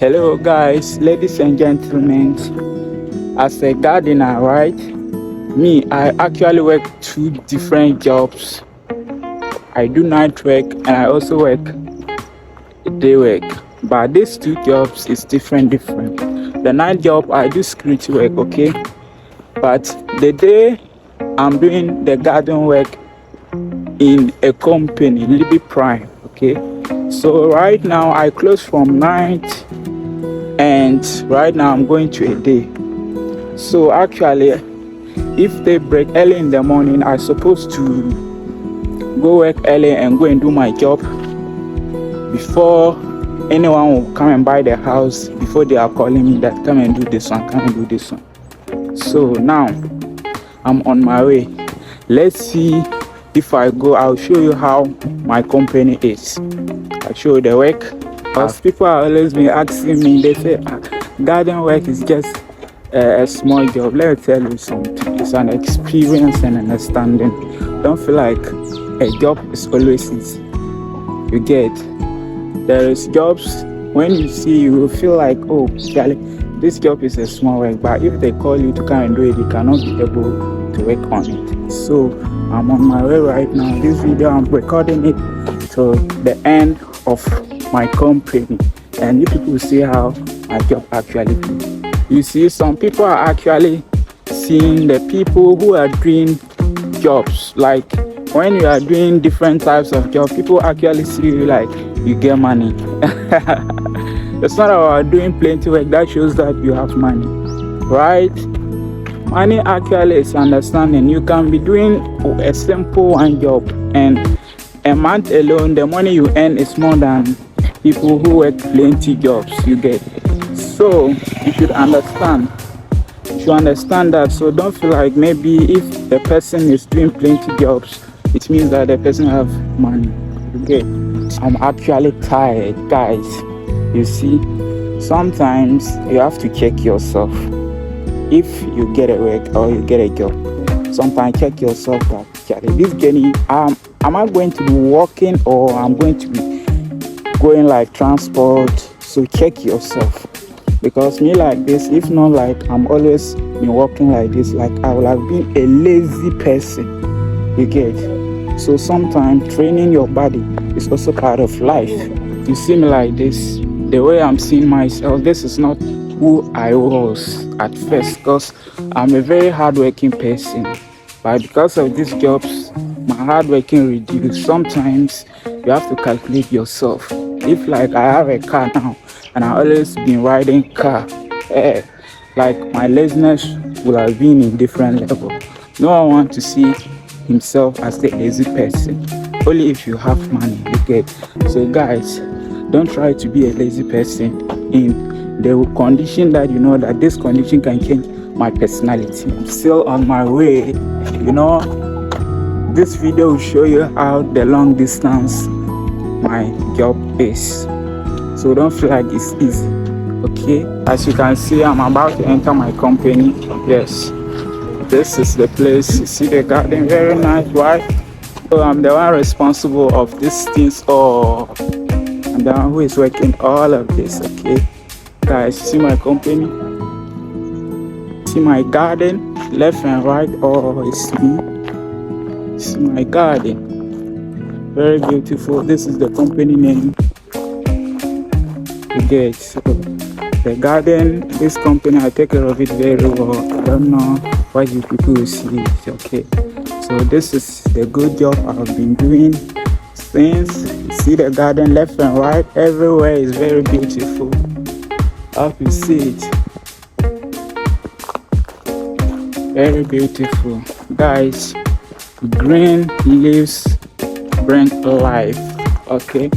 Hello guys, ladies and gentlemen. As a gardener, right? Me, I actually work two different jobs. I do night work and I also work day work. But these two jobs is different. The night job I do security work, okay? But the day I'm doing the garden work in a company, Libby Prime, okay? So right now I close from night and right now I'm going to a day. So actually, if they break early in the morning, I'm supposed to go work early and go and do my job before anyone will come and buy the house, before they are calling me that come and do this one, come and do this one. So now I'm on my way. Let's see if I go. I'll show you how my company is. I'll show you the work. Because people are always been asking me, they say garden work is just a small job. Let me tell you something. It's an experience and understanding. Don't feel like a job is always easy. You get, there is jobs when you see, you will feel like, oh Charlie, this job is a small work, but if they call you to come and do it, you cannot be able to work on it. So I'm on my way right now. This video I'm recording it to the end of my company, and you people will see how my job actually is. You see, some people are actually seeing the people who are doing jobs. Like when you are doing different types of job, people actually see you like you get money. It's not about doing plenty work that shows that you have money, right? Money actually is understanding. You can be doing a simple one job, and a month alone, the money you earn is more than people who work plenty jobs. You get. So you should understand. You should understand that. So don't feel like maybe if the person is doing plenty jobs, it means that the person have money. Okay. I'm actually tired, guys. You see, sometimes you have to check yourself. If you get a work or you get a job, sometimes check yourself that this journey, am I going to be walking or I'm going to be going like transport? So check yourself. Because me like this, if not like I'm always been walking like this, like I will have been a lazy person. You get. So sometimes training your body is also part of life. You see me like this, the way I'm seeing myself, this is not who I was at first, because I'm a very hardworking person. But because of these jobs, my hardworking reduced. Sometimes you have to calculate yourself. If like I have a car now and I always been riding car, like my laziness will have been in different level. No one wants to see himself as a lazy person. Only if you have money, you get. So guys, don't try to be a lazy person in the condition that you know that this condition can change my personality. I'm still on my way. You know, this video will show you how the long distance my job is. So don't feel like it's easy. Okay, as you can see, I'm about to enter my company. Yes, this is the place. You see the garden, very nice, right? So I'm the one responsible of these things all. I'm the one who is working all of this. Okay, guys, see my company, see my garden, left and right. Oh, it's me. See my garden, very beautiful. This is the company name. You get. So the garden, this company, I take care of it very well. I don't know what you people will see. Okay, so this is the good job I've been doing since. You see the garden, left and right, everywhere is very beautiful. How you see it, very beautiful, guys. Green leaves bring life. Okay,